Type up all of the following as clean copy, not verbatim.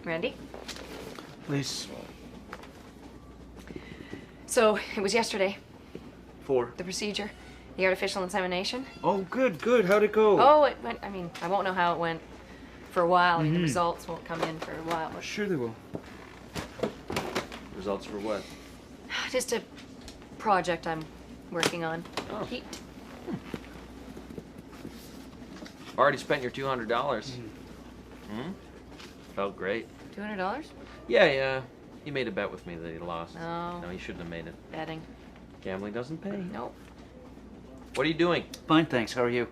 Randy? Please. So, it was yesterday. For? The procedure. The artificial insemination. Oh, good, good. How'd it go? Oh, it went, I mean, I won't know how it went for a while. I mean, the results won't come in for a while. But Sure they will. Results for what? just a project I'm working on. Oh. Heat. Already spent your $200. Felt great. $200? Yeah. You made a bet with me that you lost. No. No, you shouldn't have made it. Betting. Gambling doesn't pay. Nope. What are you doing? Fine, thanks. How are you?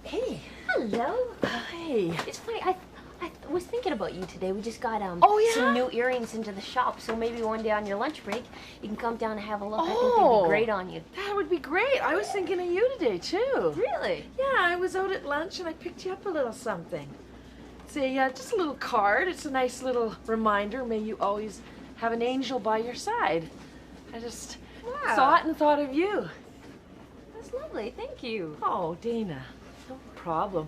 Hey. Hello. Hey. It's funny, I was thinking about you today. We just got Oh, yeah? some new earrings into the shop, so maybe one day on your lunch break you can come down and have a look. I think they'd Oh. be great on you. That would be great. I was thinking of you today, too. Really? Yeah, I was out at lunch and I picked you up a little something. It's just a little card. It's a nice little reminder. May you always have an angel by your side. I just saw it and thought of you. That's lovely. Thank you. Oh, Dana, no problem.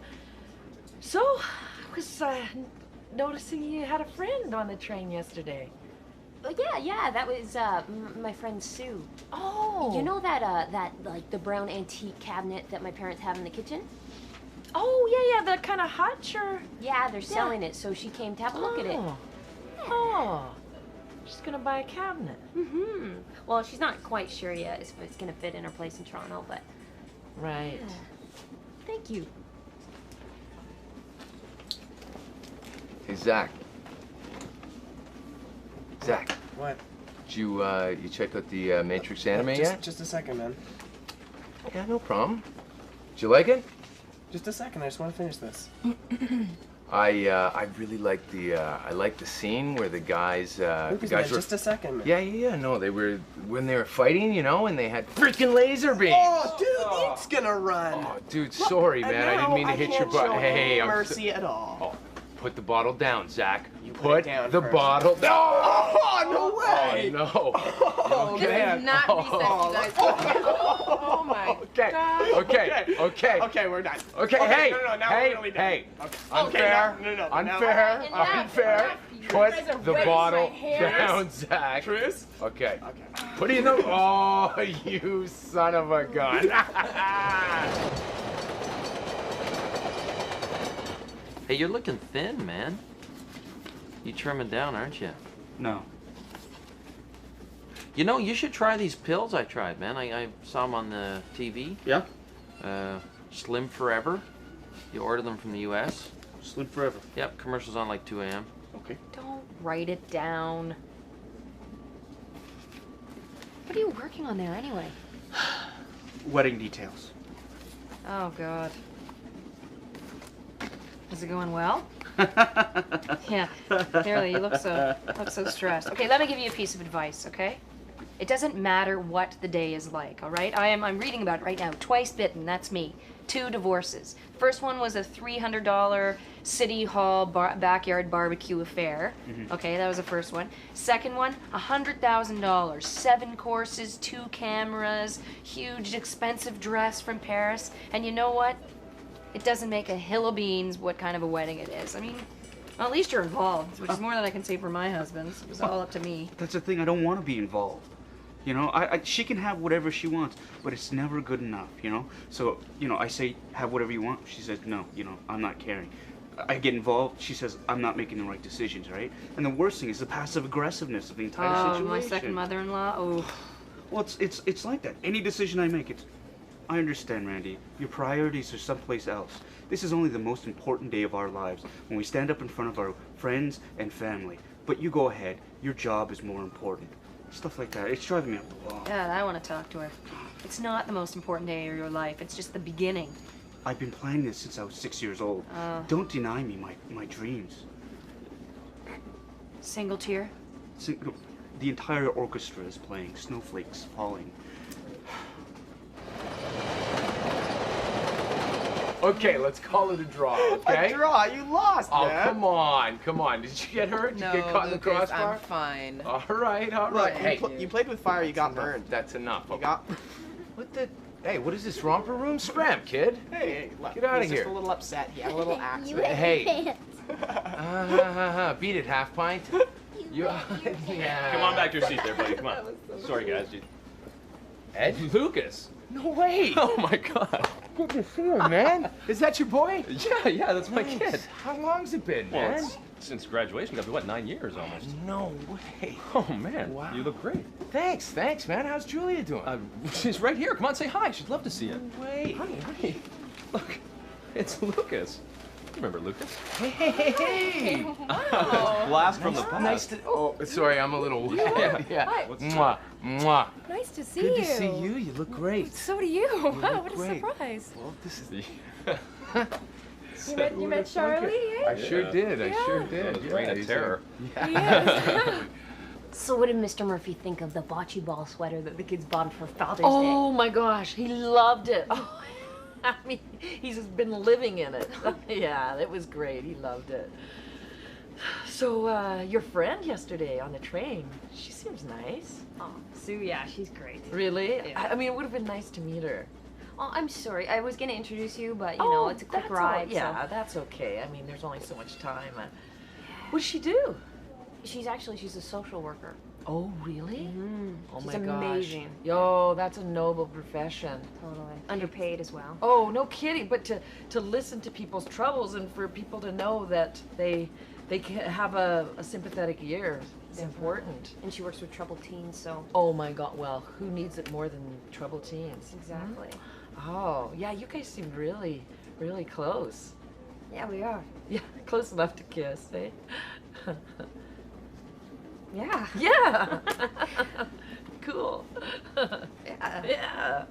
So, I was noticing you had a friend on the train yesterday. Oh, yeah, that was my friend Sue. Oh. You know that like the brown antique cabinet that my parents have in the kitchen? Oh, yeah, the kind of hutch or? Yeah, they're selling it, so she came to have a look at it. Oh. She's gonna buy a cabinet. Mm-hmm. Well, she's not quite sure yet if it's gonna fit in her place in Toronto, but Right. yeah. Thank you. Hey, Zach. Zach, What? did you check out the Matrix anime yet? Just a second, man. Yeah, no problem. Did you like it? Just a second. I just want to finish this. I really like the scene where the guys Lucas, man, just a second, man. Yeah. No, they were when they were fighting, you know, and they had freaking laser beams. Oh, dude, Eek's gonna run. Oh, dude, sorry, Look, man. I didn't mean to hit your butt. Hey, I'm mercy at all. Oh, put the bottle down, Zach. You put it down the first. bottle down. Oh, no way. Oh, no. Oh, This man. is not recess, you guys. Oh my Okay. God. Okay, we're done. Okay, Okay, hey, no, now hey, we're really done. hey, Okay, unfair, no, unfair, Enough, unfair. enough. You Put guys are the wetting bottle my hair. down, Zach. Truce? Okay. Okay. Put it in the. Oh, you son of a gun. Hey, you're looking thin, man. You trimming down, aren't you? No. You know, you should try these pills I tried, man. I saw them on the TV. Yeah? Slim Forever. You order them from the U.S. Slim forever. Yep, commercials on like 2 a.m. Okay. Don't write it down. What are you working on there anyway? Wedding details. Oh God. Is it going well? Yeah, clearly you look so stressed. Okay, let me give you a piece of advice, okay? It doesn't matter what the day is like, all right? I'm reading about it right now. Twice bitten, that's me. 2 divorces. First one was a $300 city hall backyard barbecue affair. Okay, that was the first one. Second one, $100,000. 7 courses, 2 cameras, huge expensive dress from Paris. And you know what? It doesn't make a hill of beans what kind of a wedding it is. I mean, well, at least you're involved, which is more than I can say for my husband's. It was all up to me. That's the thing. I don't want to be involved. You know, she can have whatever she wants, but it's never good enough, you know? So, you know, I say, have whatever you want. She said, no, you know, I'm not caring. I get involved. She says, I'm not making the right decisions, right? And the worst thing is the passive aggressiveness of the entire situation. My second mother-in-law. Oh. Well, it's like that. Any decision I make, I understand, Randy. Your priorities are someplace else. This is only the most important day of our lives, when we stand up in front of our friends and family. But you go ahead. Your job is more important. Stuff like that. It's driving me up the wall. God, I want to talk to her. It's not the most important day of your life. It's just the beginning. I've been planning this since I was 6 years old. Don't deny me my dreams. Single tear? The entire orchestra is playing. Snowflakes falling. Okay, let's call it a draw, okay? A draw? You lost, Oh, man. come on, come on. Did you get hurt? Did you get caught in the Lucas, crossbar? I'm fine. All right, all Look, right. you played with fire, you got That's enough. burned. That's enough. You got... What the? Hey, what is this, romper room? Scram, kid. Hey, look, Get outta he's here. just a little upset. He had a little accident. Hey. Beat it, half pint. Yeah. Come on back to your seat there, buddy. Come on. Sorry, guys. Ed? Lucas. No way. Oh my God. Good to see you, man. Is that your boy? Yeah, that's my kid. How long's it been, Well, man? it's since graduation. Got to be what, 9 years almost. No way. Oh man. Wow. You look great. Thanks, man. How's Julia doing? She's right here. Come on, say hi. She'd love to see you. No way. Honey. Look, it's Lucas. You remember Lucas? Hey. Blast from the past. Nice to. Oh, sorry, I'm a little. Yeah. Hi. Mwah. Mwah. Nice to see Good you. to see you. You look great. So do you. Wow, look what a great. surprise. Well, this is. You met Charlie, eh? I sure did. I sure did. That was reign of he's terror. Yes. So what did Mr. Murphy think of the bocce ball sweater that the kids bought for Father's Oh my gosh, he loved it. Oh, I mean, he's been living in it. Yeah, it was great. He loved it. So, your friend yesterday on the train, she seems nice. Oh, Sue, yeah, she's great. Really? Yeah. I mean, it would have been nice to meet her. Oh, I'm sorry. I was going to introduce you, but, you know, it's a quick that's ride. Yeah, So. that's okay. I mean, there's only so much time. What does she do? She's a social worker. Oh, really? Oh She's my gosh. amazing. Yo, that's a noble profession. Totally. Underpaid as well. Oh, no kidding. But to listen to people's troubles and for people to know that they can have a sympathetic ear is important. And she works with troubled teens, so. Oh my God. Well, who needs it more than troubled teens? Exactly. Oh, yeah. You guys seem really, really close. Yeah, we are. Yeah, close enough to kiss, eh? Yeah. Yeah. Cool. Yeah. Yeah.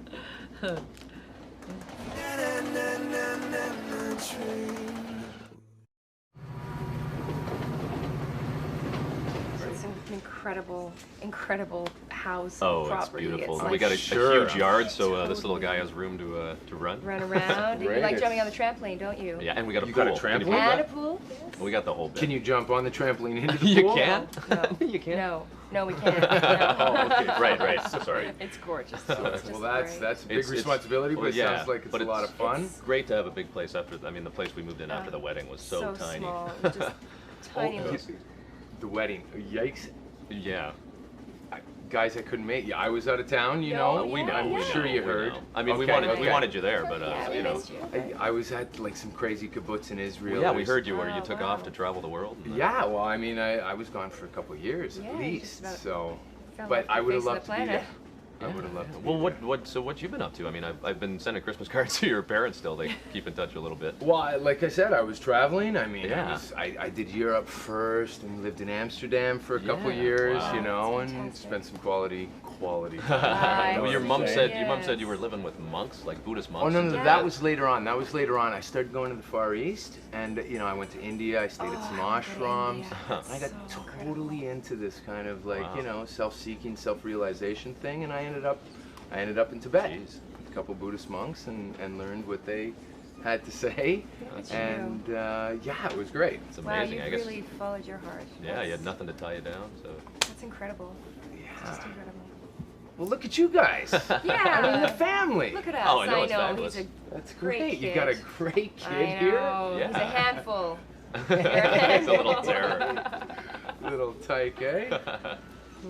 It's an incredible house. Oh, it's property. beautiful. It's we like got a Sure. huge yard, so this little guy has room to run. run around. You Great. like jumping on the trampoline, don't you? Yeah, and we got a You pool. got a Can you trampoline? believe And a that? pool? We got the whole bit. Can you jump on the trampoline into the You pool? can? No. You can? No, we can't. Oh, okay. Right. Sorry. It's gorgeous. Well, It's just that's great. a big It's- responsibility, but well, it yeah, sounds like it's but a lot of fun. it's- Great to have a big place after. I mean, the place we moved in after the wedding was so tiny. small. Just tiny Oh, little. The wedding. Yikes. Yeah. Guys, I couldn't make you. I was out of town, you No, know. yeah, We know. I'm we sure know, you we heard. know. I mean, we Okay, wanted okay. you there, but Yeah, we you know. missed you. I was at like some crazy kibbutz in Israel. Yeah, we There's- heard you where you Oh, took wow. off to travel the world. and, Yeah, well, I mean, I was gone for a couple of years Yeah, at just least, about so. fell But off the I would have face of loved the to be planet. there. I would have loved to. Well, be there. what you been up to? I mean, I've been sending Christmas cards to your parents still. They keep in touch a little bit. Well, like I said, I was traveling. I mean, Yeah. I did Europe first and lived in Amsterdam for a couple Yeah, years, wow. you know, That's and fantastic. spent some quality Nice. Well, your mom Yes. said you were living with monks, like Buddhist monks. Oh no, and no, stuff. that was later on. That was later on. I started going to the Far East, and you know, I went to India. I stayed at some ashrams. I got totally into this kind of like, Wow. you know, self-seeking, self-realization thing, and I ended up in Tibet Jeez. with a couple Buddhist monks and learned what they had to say, That's and yeah, it was great. It's Wow, amazing. you I guess. really followed your heart. Yeah, you had nothing to tie you down, so. That's incredible. Yeah. Just incredible. Well, look at you guys. Yeah. I mean, the family. Look at us. Oh, I know, it's know. fabulous. He's a That's Great great. You got a kid. great kid I here. know. He's a Yeah. handful. It's a little terror. Little tyke, eh?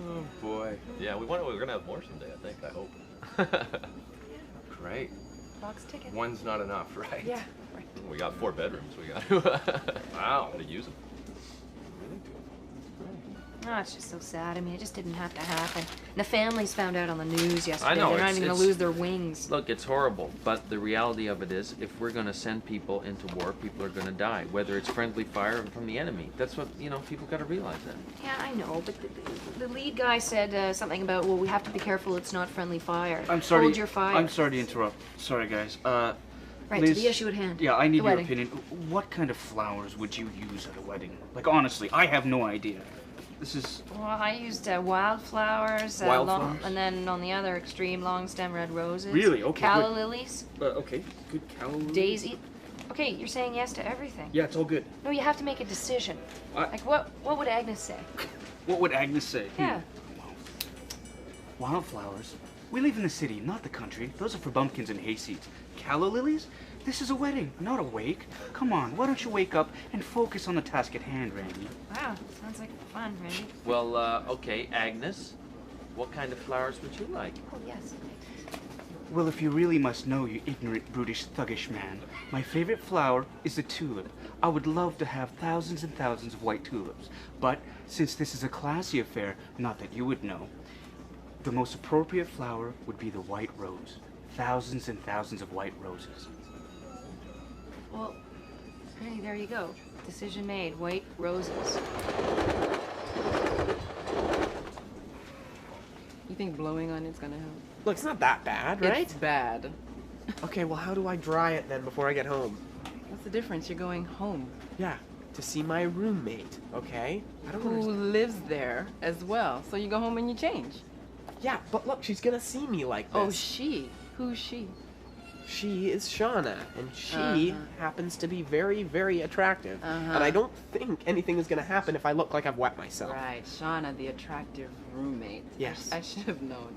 Oh boy. Yeah, we're gonna have more someday. I think. I hope. Great. Box ticket. One's not enough, right? Yeah. Right. We got 4 bedrooms. We got to. Wow. Gotta use them. Oh, it's just so sad. I mean, it just didn't have to happen. And the families found out on the news yesterday. I know, They're not it's- even going to it's- lose their wings. Look, it's horrible, but the reality of it is, if we're going to send people into war, people are going to die, whether it's friendly fire or from the enemy. That's what, people got to realize that. Yeah, I know, but the lead guy said something about, well, we have to be careful it's not friendly fire. I'm sorry. Hold your fire. I'm sorry to interrupt. Sorry, guys. Right, Liz, to the issue at hand. Yeah, I need The your wedding. opinion. What kind of flowers would you use at a wedding? Like, honestly, I have no idea. This is... Well, I used wildflowers. Wildflowers? And then on the other extreme, long stem red roses. Really? Okay, Calla good. lilies. okay, good calla. Daisy. Okay, you're saying yes to everything. Yeah, it's all good. No, you have to make a decision. I- Like, what would Agnes say? What would Agnes say? Yeah. Wildflowers? We live in the city, not the country. Those are for bumpkins and hayseeds. Calla lilies? This is a wedding, not a wake. Come on, why don't you wake up and focus on the task at hand, Randy? Wow, sounds like fun, Randy. Well, okay, Agnes, what kind of flowers would you like? Oh, yes. Well, if you really must know, you ignorant, brutish, thuggish man, my favorite flower is the tulip. I would love to have thousands and thousands of white tulips. But since this is a classy affair, not that you would know, the most appropriate flower would be the white rose. Thousands and thousands of white roses. Well, Randy, there you go. Decision made. White roses. You think blowing on it's gonna help? Look, it's not that bad, right? It's bad. Okay, well, how do I dry it then before I get home? What's the difference? You're going home. Yeah, to see my roommate, okay? I don't Who understand. lives there as well. So you go home and you change. Yeah, but look, she's gonna see me like this. Oh, she? Who's she? She is Shauna, and she happens to be very, very attractive. And I don't think anything is gonna happen if I look like I've wet myself. Right, Shauna, the attractive roommate. Yes. I should have known.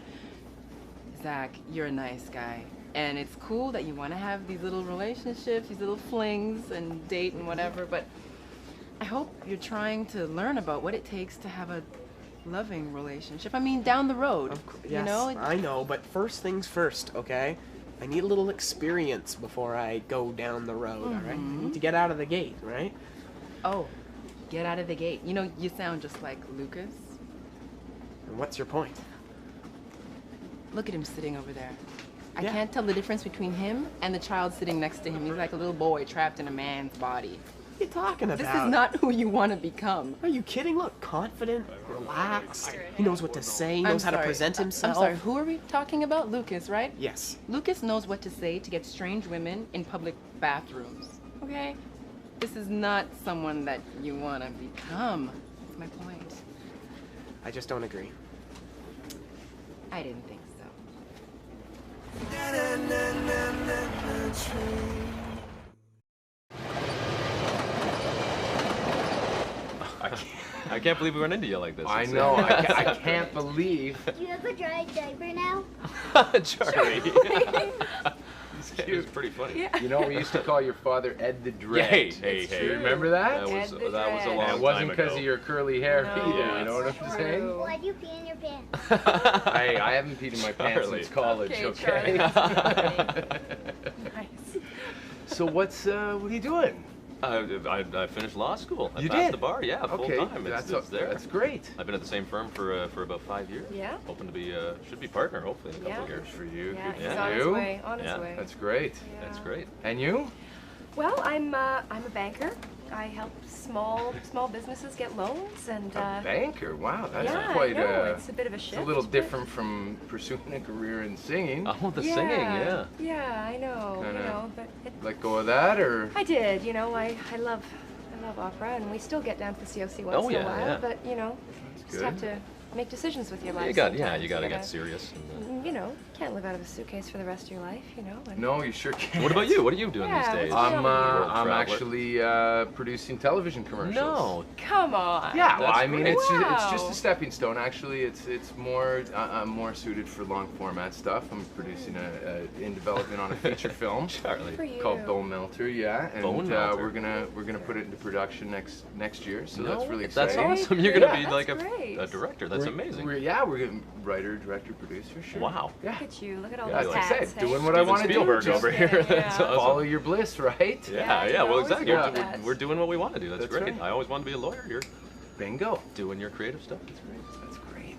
Zach, you're a nice guy. And it's cool that you want to have these little relationships, these little flings and date and whatever, but I hope you're trying to learn about what it takes to have a loving relationship. I mean, down the road. Yes, you know? I know, but first things first, okay? I need a little experience before I go down the road, all right? I need to get out of the gate, right? Oh, get out of the gate. You know, you sound just like Lucas. And what's your point? Look at him sitting over there. I Yeah. can't tell the difference between him and the child sitting next to him. He's like a little boy trapped in a man's body. What are you talking about? This is not who you want to become. Are you kidding? Look, confident, relaxed. He knows what to say, he I'm knows how to sorry. present himself. I'm sorry, who are we talking about? Lucas, right? Yes. Lucas knows what to say to get strange women in public bathrooms. Okay? This is not someone that you want to become. That's my point. I just don't agree. I didn't think so. I can't believe we run into you like this. I It's, know. I can't believe. Do you have a dry diaper now? Charlie. It's pretty funny. You know, we used to call your father Ed the Dread. Hey. Do you remember that? That was Ed the a long Dread. And it wasn't time because ago. of your curly hair No, either. You know what I'm saying? Why'd you pee in your pants? Hey, I haven't peed in my pants Charlie. since college. Okay, Okay. Charlie. Nice. So what are you doing? I finished law school. I You passed did? the bar, yeah, full Okay, time. It's there. that's great. I've been at the same firm for about 5 years. Yeah? Hoping to be should be partner hopefully in a couple Yeah. of years. For you. Yeah, Good he's for on his you. way. On his Yeah. way. That's great. That's great. And you? Well, I'm a banker. I help small businesses get loans and A banker. Wow, that's yeah, quite I know. It's a bit of a It's shift. a little but- different from pursuing a career in singing. Oh, the singing, yeah. Yeah, I know. Kinda You know, but Let go of that, or? I did. You know, I love opera, and we still get down to the COC once Oh, in a yeah, while. yeah. But you know, just good. have to make decisions with your life. You got sometimes. you got to gotta- get serious. You know, can't live out of a suitcase for the rest of your life. You know. And No, you sure can't. What about you? What are you doing Yeah, these days? what's I'm World I'm traveler. actually producing television commercials. No. Come on. Yeah, well, That's I mean, great. it's just Wow. a stepping stone. Actually, it's more I'm more suited for long format stuff. I'm producing in development on a feature film Charlie. For you. called Bone Melter. Yeah, and Bone Melter. we're gonna put it into production next year. So No, that's really That's exciting. awesome. You're gonna Yeah, be that's like great. a director. That's That's amazing. We're getting writer, director, producer. Sure. Wow. Yeah. Look at you. Look at all Yeah, those like I hats. said, hey? doing what I want to do. Spielberg Just over here. That's awesome. follow your bliss, right? Yeah, you Well, always exactly. do We're, that. we're doing what we want to do. That's That's great. right. I always wanted to be a lawyer. You're Bingo. doing your creative stuff. That's great. That's great.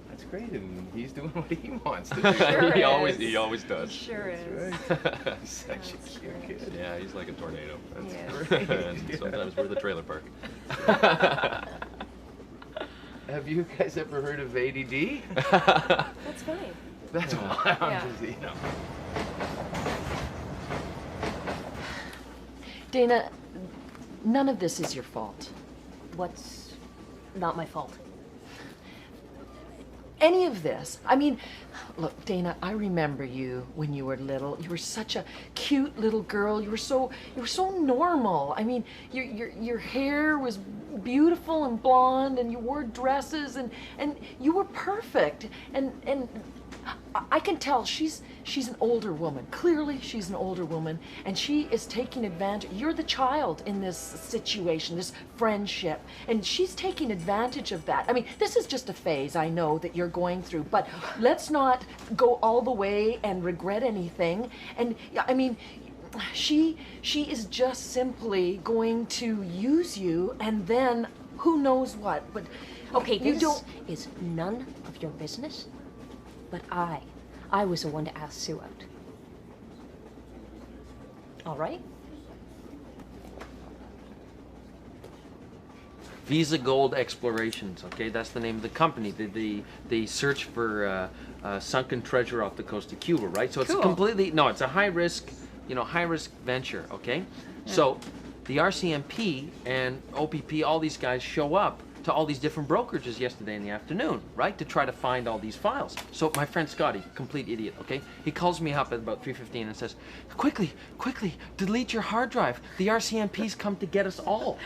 That's great, and he's doing what he wants to do. Sure he always is. does. Sure is. Right. He's such a cute kid. Yeah, he's like a tornado. Yes. And sometimes we're the trailer park. Have you guys ever heard of ADD? That's funny. That's why I'm Yeah. just, Dana, none of this is your fault. What's not my fault? Any of this. I mean, look, Dana, I remember you when you were little. You were such a cute little girl. You were so normal. I mean, your hair was beautiful and blonde, and you wore dresses, and you were perfect. And I can tell she's an older woman. Clearly, she's an older woman, and she is taking advantage. You're the child in this situation, this friendship, and she's taking advantage of that. I mean, this is just a phase, I know, that you're going through, but let's not go all the way and regret anything. And I mean, she is just simply going to use you, and then who knows what. But Okay, you this don't. is none of your business, but I was the one to ask Sue out. All right? Visa Gold Explorations, okay, that's the name of the company. They search for sunken treasure off the coast of Cuba, right? So it's Cool. it's a high risk venture, okay? So the RCMP and OPP, all these guys show up to all these different brokerages yesterday in the afternoon, right, to try to find all these files. So my friend Scotty, complete idiot, okay, he calls me up at about 3:15 and says, quickly, delete your hard drive. The RCMP's come to get us all.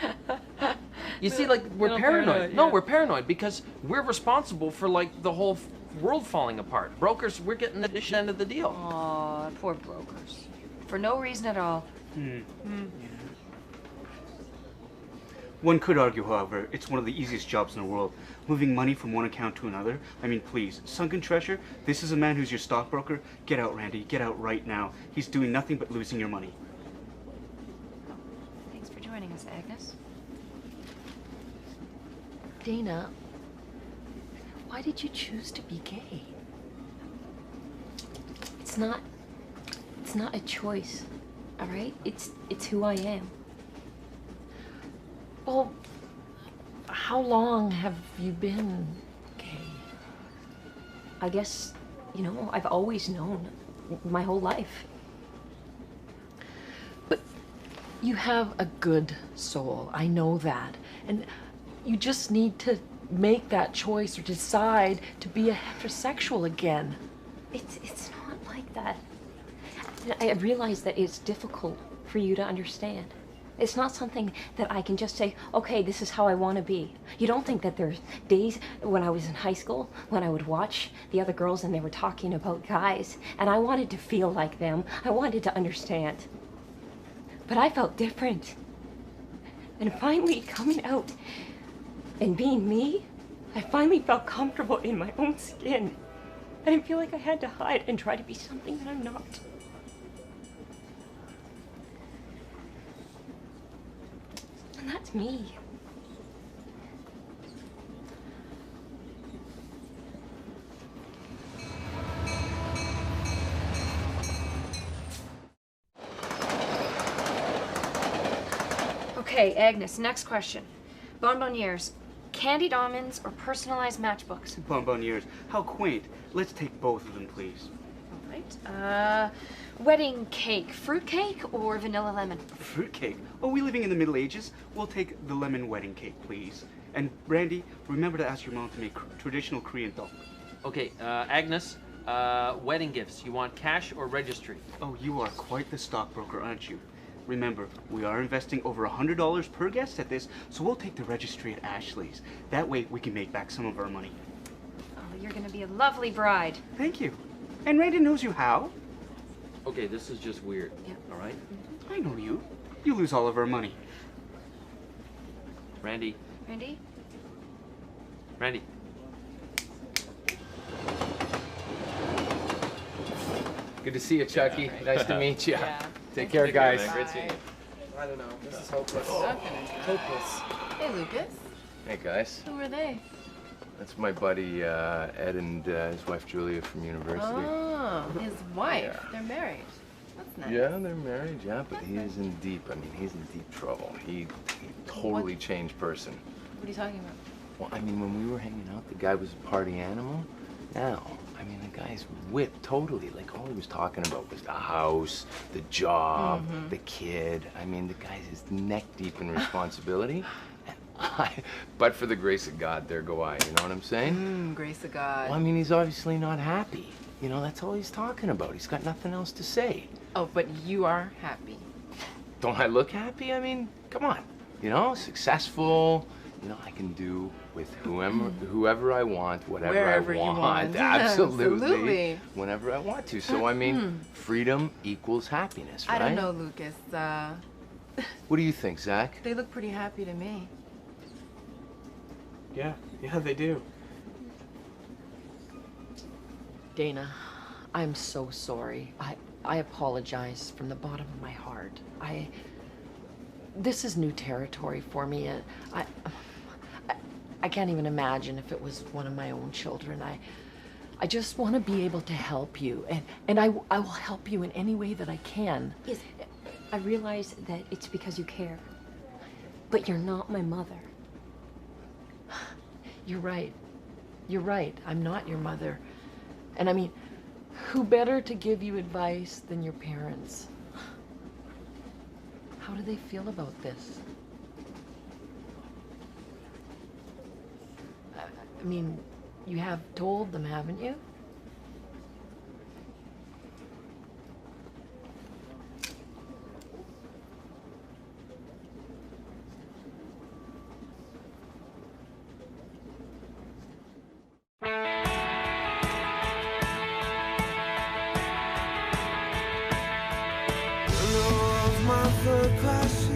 You see, like, we're Little paranoid. paranoid, No, yeah. we're paranoid because we're responsible for, like, the whole world falling apart. Brokers, we're getting the end of the deal. Aw, poor brokers. For no reason at all. One could argue, however, it's one of the easiest jobs in the world. Moving money from one account to another. I mean, please, sunken treasure? This is a man who's your stockbroker? Get out, Randy. Get out right now. He's doing nothing but losing your money. Thanks for joining us, Agnes. Dana, why did you choose to be gay? It's not a choice. All right? It's who I am. Well, how long have you been gay? I guess, I've always known my whole life. But you have a good soul. I know that. And you just need to make that choice or decide to be a heterosexual again. It's not like that. I realize that it's difficult for you to understand. It's not something that I can just say, okay, this is how I want to be. You don't think that there's days when I was in high school when I would watch the other girls and they were talking about guys, and I wanted to feel like them. I wanted to understand. But I felt different. And finally coming out and being me, I finally felt comfortable in my own skin. I didn't feel like I had to hide and try to be something that I'm not. And that's me. Okay, Agnes, next question. Bonbonnières, candied almonds or personalized matchbooks? Bonbonnières. How quaint. Let's take both of them, please. All right. Wedding cake, fruit cake or vanilla lemon? Fruitcake? Are we living in the Middle Ages? We'll take the lemon wedding cake, please. And Randy, remember to ask your mom to make traditional Korean dog. Okay, Agnes, wedding gifts. You want cash or registry? Oh, you are quite the stockbroker, aren't you? Remember, we are investing over $100 per guest at this, so we'll take the registry at Ashley's. That way, we can make back some of our money. Oh, you're gonna be a lovely bride. Thank you. And Randy knows you how. Okay, this is just weird. Yeah. All right? I know you. You lose all of our money. Randy. Randy? Randy. Good to see you, Chucky. Nice to meet you. Yeah. Take care, guys. man. Great seeing you. I don't know. This is hopeless. Hopeless. Hey, Lucas. Hey, guys. Who are they? That's my buddy Ed and his wife Julia from university. Oh, his wife. Yeah. They're married. That's nice. Yeah, they're married, yeah, but he is in deep, he's in deep trouble. He totally changed person. What are you talking about? Well, when we were hanging out, the guy was a party animal. Now, the guy's whipped totally. Like, all he was talking about was the house, the job, the kid. The guy's is neck deep in responsibility. But for the grace of God, there go I. You know what I'm saying? Grace of God. Well, he's obviously not happy. That's all he's talking about. He's got nothing else to say. Oh, but you are happy. Don't I look happy? Come on. Successful. I can do with whoever I want, whatever Wherever I you want. want. Absolutely. Absolutely. Whenever I want to. So, freedom equals happiness, right? I don't know, Lucas. What do you think, Zach? They look pretty happy to me. Yeah, they do. Dana, I'm so sorry. I apologize from the bottom of my heart. This is new territory for me. I can't even imagine if it was one of my own children. I just want to be able to help you, and I will help you in any way that I can. Yes, I realize that it's because you care, but you're not my mother. You're right. You're right. I'm not your mother. And who better to give you advice than your parents? How do they feel about this? You have told them, haven't you? Third class